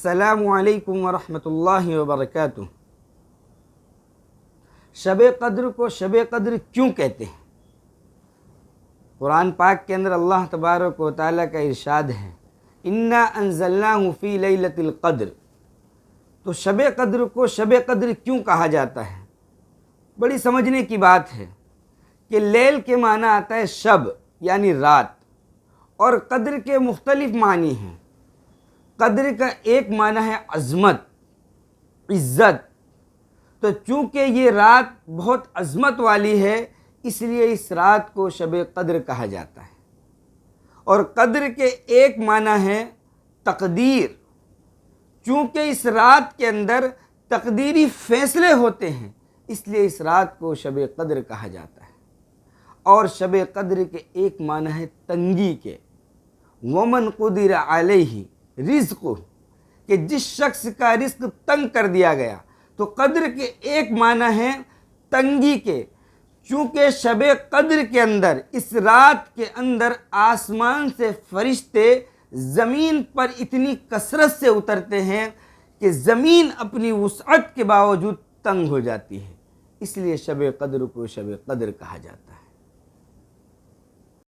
السلام علیکم ورحمۃ اللہ وبرکاتہ۔ شب قدر کو شب قدر کیوں کہتے ہیں؟ قرآن پاک کے اندر اللہ تبارک و تعالیٰ کا ارشاد ہے، انا انزلناہ فی لیلۃ القدر۔ تو شب قدر کو شب قدر کیوں کہا جاتا ہے؟ بڑی سمجھنے کی بات ہے کہ لیل کے معنی آتا ہے شب یعنی رات، اور قدر کے مختلف معنی ہیں۔ قدر کا ایک معنی ہے عظمت، عزت، تو چونکہ یہ رات بہت عظمت والی ہے اس لیے اس رات کو شب قدر کہا جاتا ہے۔ اور قدر کے ایک معنی ہے تقدیر، چونکہ اس رات کے اندر تقدیری فیصلے ہوتے ہیں اس لیے اس رات کو شب قدر کہا جاتا ہے۔ اور شب قدر کے ایک معنی ہے تنگی کے، ومن قدر علیہ رزق، کہ جس شخص کا رزق تنگ کر دیا گیا، تو قدر کے ایک معنی ہے تنگی کے، چونکہ شب قدر کے اندر اس رات کے اندر آسمان سے فرشتے زمین پر اتنی کثرت سے اترتے ہیں کہ زمین اپنی وسعت کے باوجود تنگ ہو جاتی ہے، اس لیے شب قدر کو شب قدر کہا جاتا ہے۔